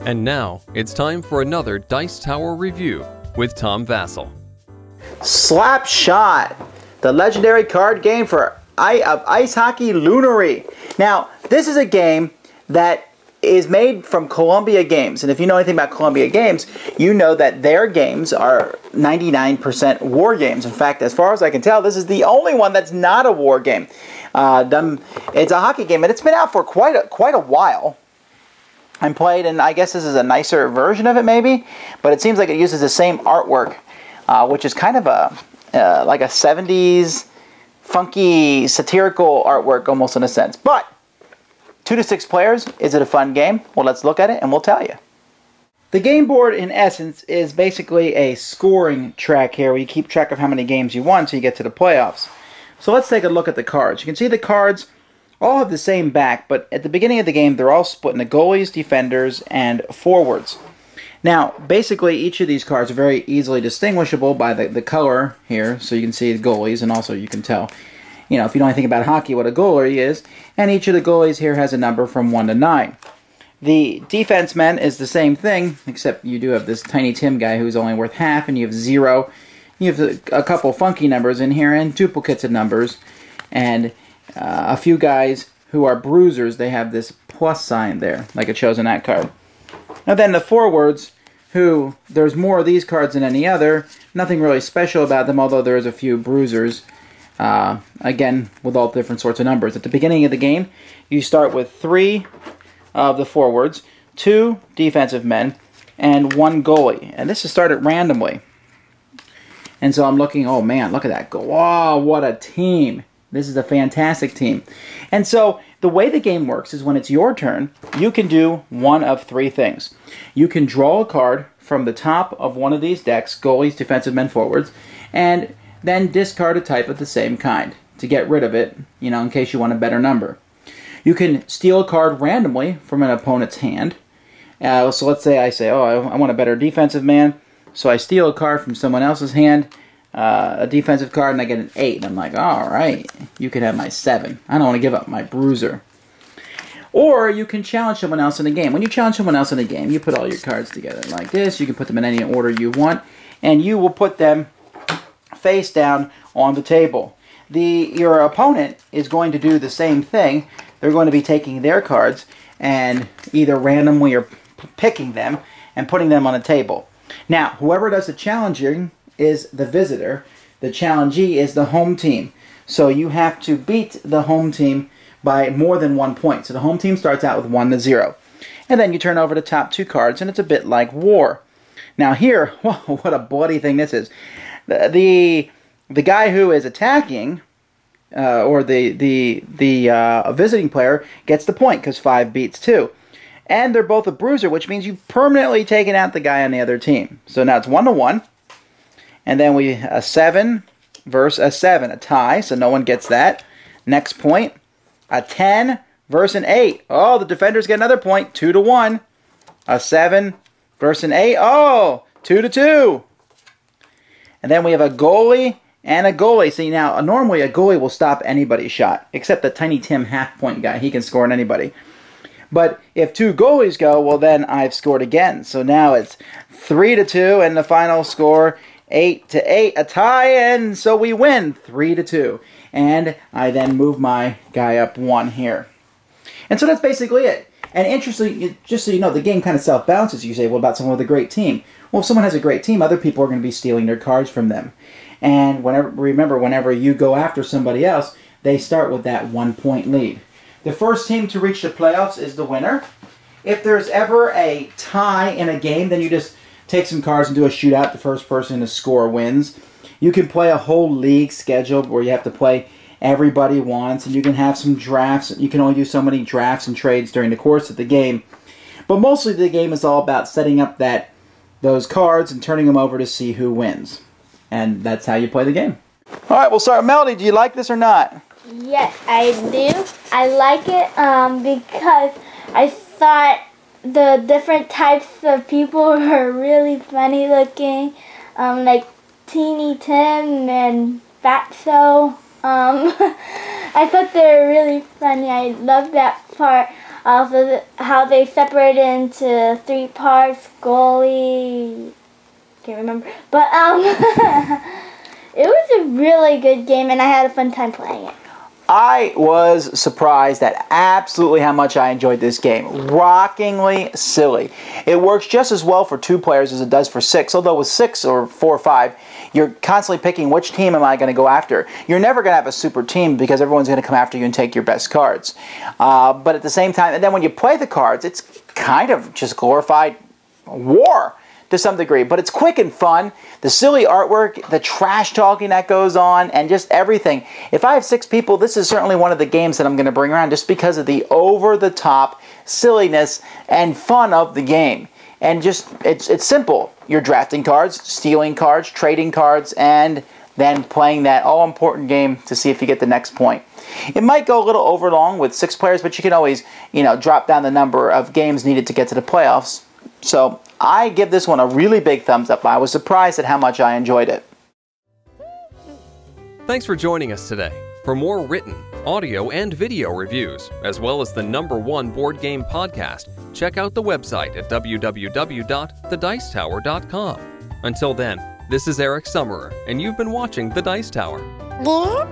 And now, it's time for another Dice Tower review with Tom Vasel. Slapshot, the legendary card game for ice hockey lunary. Now, this is a game that is made from Columbia Games. And if you know anything about Columbia Games, you know that their games are 99% war games. In fact, as far as I can tell, this is the only one that's not a war game. It's a hockey game, and it's been out for quite a while. And played, and I guess this is a nicer version of it, maybe. But it seems like it uses the same artwork, which is kind of like a 70s funky satirical artwork, almost in a sense. But 2 to 6 players, is it a fun game? Well, let's look at it, and we'll tell you. The game board, in essence, is basically a scoring track here, where you keep track of how many games you won until you get to the playoffs. So let's take a look at the cards. You can see the cards all have the same back, but at the beginning of the game, they're all split into goalies, defenders, and forwards. Now, basically, each of these cards are very easily distinguishable by the color here, so you can see the goalies, and also you can tell, you know, if you know anything about hockey, what a goalie is. And each of the goalies here has a number from 1 to 9. The defenseman is the same thing, except you do have this Tiny Tim guy who's only worth half, and you have 0. You have a couple funky numbers in here, and duplicates of numbers, and a few guys who are bruisers, they have this plus sign there, like it shows in that card. Now then the forwards, who, there's more of these cards than any other, nothing really special about them, although there is a few bruisers, again, with all different sorts of numbers. At the beginning of the game, you start with 3 of the forwards, 2 defensive men, and 1 goalie. And this is started randomly. And so I'm looking, oh man, look at that goal. Oh, what a team. This is a fantastic team. And so the way the game works is when it's your turn, you can do one of 3 things. You can draw a card from the top of one of these decks, goalies, defensive men, forwards, and then discard a type of the same kind to get rid of it, you know, in case you want a better number. You can steal a card randomly from an opponent's hand. So let's say I say, oh, I want a better defensive man, so I steal a card from someone else's hand, a defensive card, and I get an 8. And I'm like, all right, you can have my 7. I don't want to give up my bruiser. Or you can challenge someone else in the game. When you challenge someone else in the game, you put all your cards together like this. You can put them in any order you want, and you will put them face down on the table. Your opponent is going to do the same thing. They're going to be taking their cards and either randomly or picking them and putting them on a table. Now, whoever does the challenging is the visitor. The challengee is the home team. So you have to beat the home team by more than 1 point. So the home team starts out with 1 to 0. And then you turn over the top 2 cards, and it's a bit like war. Now here, whoa, what a bloody thing this is. The guy who is attacking, or the visiting player, gets the point because 5 beats 2. And they're both a bruiser, which means you've permanently taken out the guy on the other team. So now it's 1 to 1. And then a 7 versus a 7, a tie, so no one gets that. Next point, a 10 versus an 8. Oh, the defenders get another point, 2 to 1. A 7 versus an 8. Oh, 2 to 2. And then we have a goalie and a goalie. See, now, normally a goalie will stop anybody's shot, except the Tiny Tim half-point guy. He can score on anybody. But if 2 goalies go, well, then I've scored again. So now it's 3 to 2, and the final score 8 to 8, a tie, and so we win 3 to 2. And I then move my guy up 1 here. And so that's basically it. And interestingly, just so you know, the game kind of self-balances. You say, well, about someone with a great team. Well, if someone has a great team, other people are going to be stealing their cards from them. And remember, whenever you go after somebody else, they start with that 1-point lead. The first team to reach the playoffs is the winner. If there's ever a tie in a game, then you just take some cards and do a shootout. The first person to score wins. You can play a whole league schedule where you have to play everybody once, and you can have some drafts. You can only do so many drafts and trades during the course of the game. But mostly the game is all about setting up those cards and turning them over to see who wins. And that's how you play the game. All right, we'll start with Melody. Do you like this or not? Yes, I do. I like it because I thought the different types of people were really funny looking, like Teeny Tim and Vasel. I thought they were really funny. I love that part. Also, how they separated into 3 parts, goalie, can't remember. But it was a really good game, and I had a fun time playing it. I was surprised at absolutely how much I enjoyed this game. Rockingly silly. It works just as well for 2 players as it does for 6, although with 6 or 4 or 5, you're constantly picking which team am I going to go after. You're never going to have a super team because everyone's going to come after you and take your best cards. But at the same time, and then when you play the cards, it's kind of just glorified war to some degree, but it's quick and fun. The silly artwork, the trash talking that goes on, and just everything. If I have 6 people, this is certainly one of the games that I'm going to bring around just because of the over-the-top silliness and fun of the game. And just, it's simple. You're drafting cards, stealing cards, trading cards, and then playing that all-important game to see if you get the next point. It might go a little over long with 6 players, but you can always, drop down the number of games needed to get to the playoffs. So I give this one a really big thumbs up. I was surprised at how much I enjoyed it. Thanks for joining us today. For more written, audio, and video reviews, as well as the #1 board game podcast, check out the website at www.thedicetower.com. Until then, this is Eric Summerer, and you've been watching The Dice Tower. Yeah.